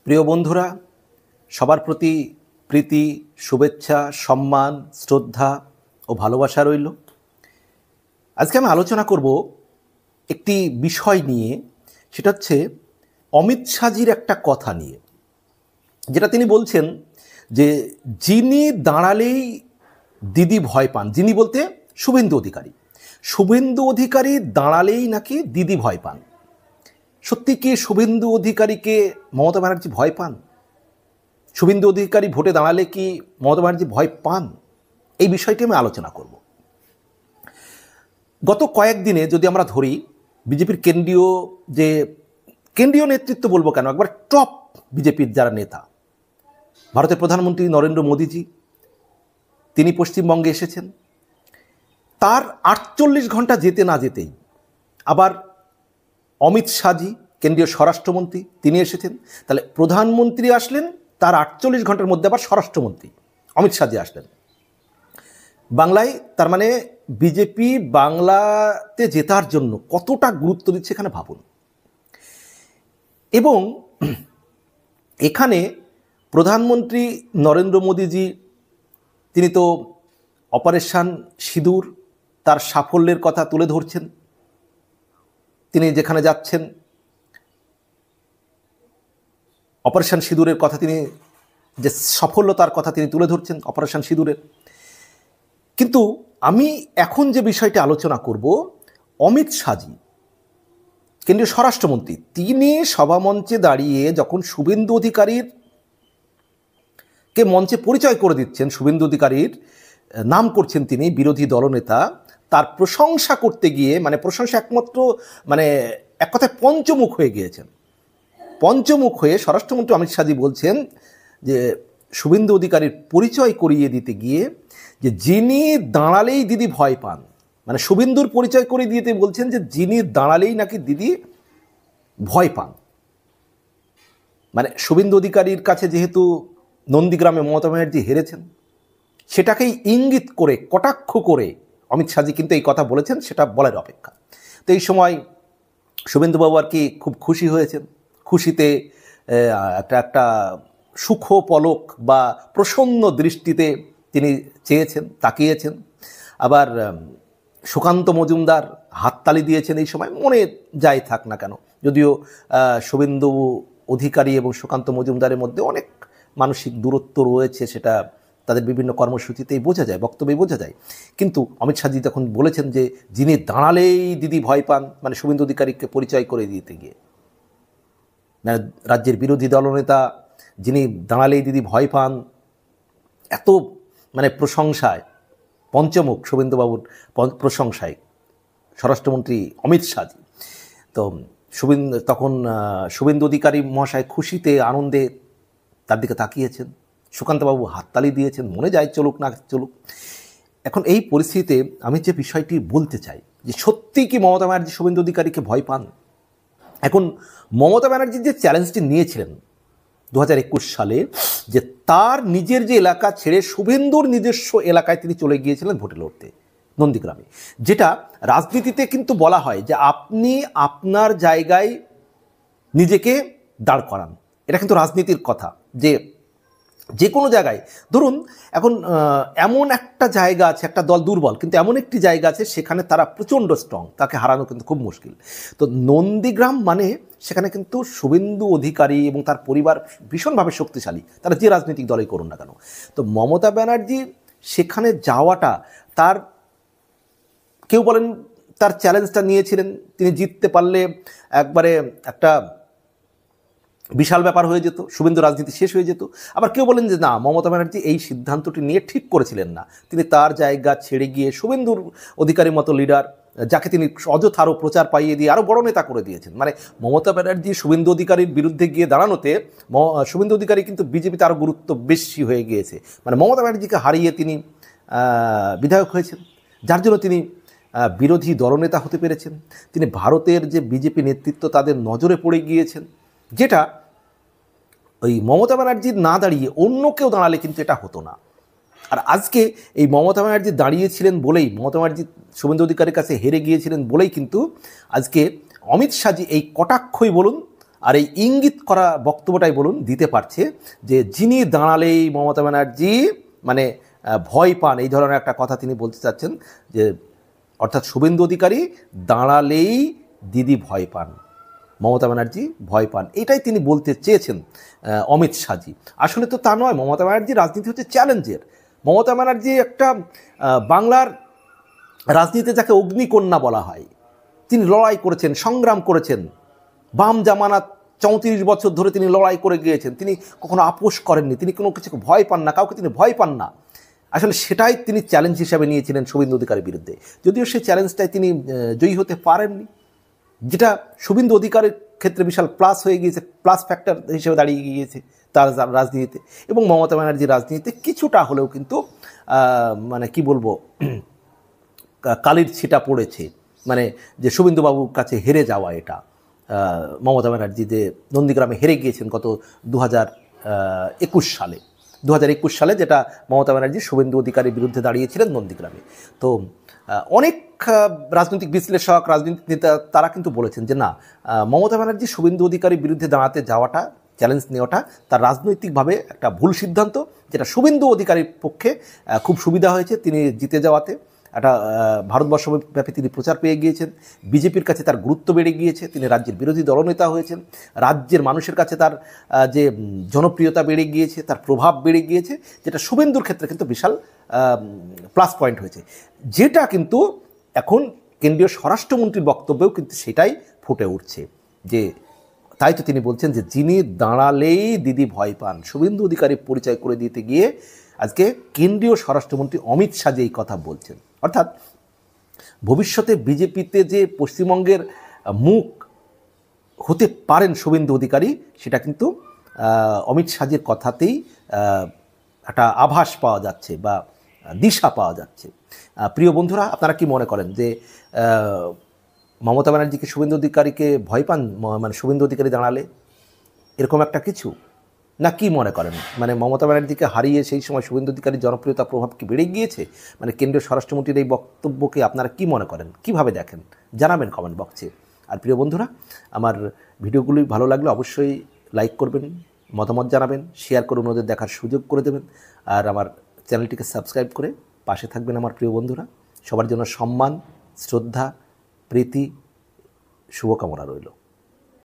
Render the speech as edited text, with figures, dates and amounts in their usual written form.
প্রিয় বন্ধুরা, সবার প্রতি প্রীতি, শুভেচ্ছা, সম্মান, শ্রদ্ধা ও ভালোবাসা রইল। আজকে আমি আলোচনা করব একটি বিষয় নিয়ে, সেটা হচ্ছে অমিত শাহজির একটা কথা নিয়ে, যেটা তিনি বলছেন যে যিনি দাঁড়ালেই দিদি ভয় পান। যিনি বলতে শুভেন্দু অধিকারী। শুভেন্দু অধিকারী দাঁড়ালেই নাকি দিদি ভয় পান। সত্যি কি শুভেন্দু অধিকারীকে মমতা ব্যানার্জি ভয় পান? শুভেন্দু অধিকারী ভোটে দাঁড়ালে কি মমতা ব্যানার্জি ভয় পান? এই বিষয়টি আমি আলোচনা করব। গত কয়েকদিনে যদি আমরা ধরি, বিজেপির কেন্দ্রীয় নেতৃত্ব বলবো কেন, একবার টপ বিজেপির যারা নেতা, ভারতের প্রধানমন্ত্রী নরেন্দ্র মোদীজি, তিনি পশ্চিমবঙ্গে এসেছেন। তার 48 ঘন্টা যেতে না যেতেই আবার অমিত শাহজি, কেন্দ্রীয় স্বরাষ্ট্রমন্ত্রী, তিনি এসেছেন। তাহলে প্রধানমন্ত্রী আসলেন, তার 48 ঘন্টার মধ্যে আবার স্বরাষ্ট্রমন্ত্রী অমিত শাহজি আসলেন বাংলায়। তার মানে বিজেপি বাংলাতে জেতার জন্য কতটা গুরুত্ব দিচ্ছে এখানে ভাবুন। এবং এখানে প্রধানমন্ত্রী নরেন্দ্র মোদীজি, তিনি তো অপারেশন সিঁদুর, তার সাফল্যের কথা তুলে ধরছেন। তিনি যেখানে যাচ্ছেন অপারেশন সিঁদুরের কথা, তিনি যে সফলতার কথা তিনি তুলে ধরছেন অপারেশন সিঁদুরের। কিন্তু আমি এখন যে বিষয়টি আলোচনা করব, অমিত শাহজি, কেন্দ্রীয় স্বরাষ্ট্রমন্ত্রী, তিনি সভামঞ্চে দাঁড়িয়ে যখন শুভেন্দু অধিকারীর কে মঞ্চে পরিচয় করে দিচ্ছেন, শুভেন্দু অধিকারীর নাম করছেন তিনি বিরোধী দলনেতা, তার প্রশংসা করতে গিয়ে, মানে প্রশংসা একমাত্র, মানে এক কথায় পঞ্চমুখ হয়ে গিয়েছেন। পঞ্চমুখ হয়ে স্বরাষ্ট্রমন্ত্রী অমিত শাহজি বলছেন যে শুভেন্দু অধিকারীর পরিচয় করিয়ে দিতে গিয়ে যে যিনি দাঁড়ালেই দিদি ভয় পান, মানে শুভেন্দুর পরিচয় করিয়ে দিতে বলছেন যে যিনি দাঁড়ালেই নাকি দিদি ভয় পান। মানে শুভেন্দু অধিকারীর কাছে যেহেতু নন্দীগ্রামে মমতা ব্যানার্জি হেরেছেন, সেটাকেই ইঙ্গিত করে, কটাক্ষ করে অমিত শাহজি কিন্তু এই কথা বলেছেন, সেটা বলার অপেক্ষা। তো এই সময় শুভেন্দুবাবু আর কি খুব খুশি হয়েছেন। খুশিতে একটা সুখ পলক বা প্রসন্ন দৃষ্টিতে তিনি চেয়েছেন, তাকিয়েছেন। আবার সুকান্ত মজুমদার হাততালি দিয়েছেন এই সময়, মনে যাই থাক না কেন, যদিও শুভেন্দু অধিকারী এবং সুকান্ত মজুমদারের মধ্যে অনেক মানসিক দূরত্ব রয়েছে, সেটা তাদের বিভিন্ন কর্মসূচিতেই বোঝা যায়, বক্তব্যেই বোঝা যায়। কিন্তু অমিত শাহজি তখন বলেছেন যে যিনি দাঁড়ালেই দিদি ভয় পান, মানে শুভেন্দু অধিকারীকে পরিচয় করে দিতে গিয়ে, মানে রাজ্যের বিরোধী দলনেতা যিনি দাঁড়ালেই দিদি ভয় পান, এত মানে প্রশংসায়, পঞ্চমুখ শুভেন্দুবাবুর প্রশংসায় স্বরাষ্ট্রমন্ত্রী অমিত শাহজি। তো তখন শুভেন্দু অধিকারী মহাশয় খুশিতে, আনন্দে তার দিকে তাকিয়েছেন। সুকান্তবাবু হাততালি দিয়েছেন, মনে যায় চলুক না চলুক। এখন এই পরিস্থিতিতে আমি যে বিষয়টি বলতে চাই যে সত্যি কি মমতা ব্যানার্জি শুভেন্দু অধিকারীকে ভয় পান? এখন মমতা ব্যানার্জি যে চ্যালেঞ্জটি নিয়েছিলেন 2021 সালে, যে তার নিজের যে এলাকা ছেড়ে শুভেন্দুর নিজস্ব এলাকায় তিনি চলে গিয়েছিলেন ভোটে লড়তে, নন্দীগ্রামে, যেটা রাজনীতিতে কিন্তু বলা হয় যে আপনি আপনার জায়গায় নিজেকে দাঁড় করান। এটা কিন্তু রাজনীতির কথা, যে কোনো জায়গায় ধরুন এখন এমন একটা জায়গা আছে, একটা দল দুর্বল, কিন্তু এমন একটি জায়গা আছে সেখানে তারা প্রচণ্ড স্ট্রং, তাকে হারানো কিন্তু খুব মুশকিল। তো নন্দীগ্রাম মানে সেখানে কিন্তু শুভেন্দু অধিকারী এবং তার পরিবার ভীষণভাবে শক্তিশালী, তারা যে রাজনৈতিক দলই করুন না কেন। তো মমতা ব্যানার্জি সেখানে যাওয়াটা, তার কেউ বলেন তার চ্যালেঞ্জটা নিয়েছিলেন, তিনি জিততে পারলে একবারে একটা বিশাল ব্যাপার হয়ে যেত, শুভেন্দু রাজনীতি শেষ হয়ে যেত। আবার কেউ বলেন যে না, মমতা ব্যানার্জি এই সিদ্ধান্তটি নিয়ে ঠিক করেছিলেন না, তিনি তার জায়গা ছেড়ে গিয়ে শুভেন্দুর অধিকারীর মতো লিডার, যাকে তিনি অযথা আরও প্রচার পাইয়ে দিয়ে আরও বড় নেতা করে দিয়েছেন। মানে মমতা ব্যানার্জি শুভেন্দু অধিকারীর বিরুদ্ধে গিয়ে দাঁড়ানোতে শুভেন্দু অধিকারী কিন্তু বিজেপিতে আরও গুরুত্ব বেশি হয়ে গিয়েছে। মানে মমতা ব্যানার্জিকে হারিয়ে তিনি বিধায়ক হয়েছেন, যার জন্য তিনি বিরোধী দলনেতা হতে পেরেছেন। তিনি ভারতের যে বিজেপি নেতৃত্ব তাদের নজরে পড়ে গিয়েছেন, যেটা ওই মমতা ব্যানার্জির না দাঁড়িয়ে অন্য কেউ দাঁড়ালে কিন্তু এটা হতো না। আর আজকে এই মমতা ব্যানার্জি দাঁড়িয়েছিলেন বলেই, মমতা ব্যানার্জি শুভেন্দু অধিকারীর কাছে হেরে গিয়েছিলেন বলেই কিন্তু আজকে অমিত শাহজি এই কটাক্ষই বলুন আর এই ইঙ্গিত করা বক্তব্যটাই বলুন দিতে পারছে যে যিনি দাঁড়ালেই মমতা ব্যানার্জি মানে ভয় পান, এই ধরনের একটা কথা তিনি বলতে চাচ্ছেন যে অর্থাৎ শুভেন্দু অধিকারী দাঁড়ালেই দিদি ভয় পান, মমতা ব্যানার্জি ভয় পান, এটাই তিনি বলতে চেয়েছেন অমিত শাহজি। আসলে তো তা নয়, মমতা ব্যানার্জির রাজনীতি হচ্ছে চ্যালেঞ্জের। মমতা ব্যানার্জি একটা বাংলার রাজনীতিতে যাকে অগ্নিকন্যা বলা হয়, তিনি লড়াই করেছেন, সংগ্রাম করেছেন, বাম জামানাত 34 বছর ধরে তিনি লড়াই করে গিয়েছেন, তিনি কখনো আপোষ করেননি, তিনি কোনো কিছু ভয় পান না, কাউকে তিনি ভয় পান না। আসলে সেটাই তিনি চ্যালেঞ্জ হিসাবে নিয়েছিলেন শুভেন্দু অধিকারীর বিরুদ্ধে, যদিও সেই চ্যালেঞ্জটাই তিনি জয়ী হতে পারেননি, যেটা শুভেন্দু অধিকারের ক্ষেত্রে বিশাল প্লাস হয়ে গিয়েছে, প্লাস ফ্যাক্টর হিসেবে দাঁড়িয়ে গিয়েছে তার রাজনীতিতে। এবং মমতা ব্যানার্জির রাজনীতিতে কিছুটা হলেও কিন্তু মানে কি বলবো, কালির ছিটা পড়েছে, মানে যে শুভেন্দুবাবুর কাছে হেরে যাওয়া, এটা মমতা ব্যানার্জি যে নন্দীগ্রামে হেরে গিয়েছেন গত 2021 সালে, 2021 সালে যেটা মমতা ব্যানার্জি শুভেন্দু অধিকারীর বিরুদ্ধে দাঁড়িয়েছিলেন নন্দীগ্রামে। তো অনেক রাজনৈতিক বিশ্লেষক, রাজনৈতিক নেতা তারা কিন্তু বলেছেন যে না, মমতা ব্যানার্জি শুভেন্দু অধিকারীর বিরুদ্ধে দাঁড়াতে যাওয়াটা, চ্যালেঞ্জ নেওয়াটা তার রাজনৈতিকভাবে একটা ভুল সিদ্ধান্ত, যেটা শুভেন্দু অধিকারীর পক্ষে খুব সুবিধা হয়েছে তিনি জিতে যাওয়াতে। একটা ভারতবর্ষব্যাপী তিনি প্রচার পেয়ে গিয়েছেন, বিজেপির কাছে তার গুরুত্ব বেড়ে গিয়েছে, তিনি রাজ্যের বিরোধী দলনেতা হয়েছেন, রাজ্যের মানুষের কাছে তার যে জনপ্রিয়তা বেড়ে গিয়েছে, তার প্রভাব বেড়ে গিয়েছে, যেটা শুভেন্দুর ক্ষেত্রে কিন্তু বিশাল প্লাস পয়েন্ট হয়েছে, যেটা কিন্তু এখন কেন্দ্রীয় স্বরাষ্ট্রমন্ত্রীর বক্তব্যেও কিন্তু সেটাই ফুটে উঠছে। যে তাই তো তিনি বলছেন যে যিনি দাঁড়ালেই দিদি ভয় পান, শুভেন্দু অধিকারী পরিচয় করে দিতে গিয়ে আজকে কেন্দ্রীয় স্বরাষ্ট্রমন্ত্রী অমিত শাহ এই কথা বলছেন। অর্থাৎ ভবিষ্যতে বিজেপিতে যে পশ্চিমবঙ্গের মুখ হতে পারেন শুভেন্দু অধিকারী, সেটা কিন্তু অমিত শাহের কথাতেই একটা আভাস পাওয়া যাচ্ছে বা দিশা পাওয়া যাচ্ছে। প্রিয় বন্ধুরা, আপনারা কি মনে করেন যে মমতা ব্যানার্জিকে শুভেন্দু অধিকারীকে ভয় পান, মানে শুভেন্দু অধিকারী দাঁড়ালে এরকম একটা কিছু, না কি মনে করেন? মানে মমতা ব্যানার্জিকে হারিয়ে সেই সময় শুভেন্দু অধিকারীর জনপ্রিয়তা প্রভাব কি বেড়ে গিয়েছে? মানে কেন্দ্রীয় স্বরাষ্ট্রমন্ত্রীর এই বক্তব্যকে আপনারা কি মনে করেন, কিভাবে দেখেন, জানাবেন কমেন্ট বক্সে। আর প্রিয় বন্ধুরা, আমার ভিডিওগুলি ভালো লাগলে অবশ্যই লাইক করবেন, মতামত জানাবেন, শেয়ার করে অন্যদের দেখার সুযোগ করে দেবেন, আর আমার চ্যানেলটিকে সাবস্ক্রাইব করে পাশে থাকবেন। আমার প্রিয় বন্ধুরা, সবার জন্য সম্মান, শ্রদ্ধা, প্রীতি, শুভকামনা রইল।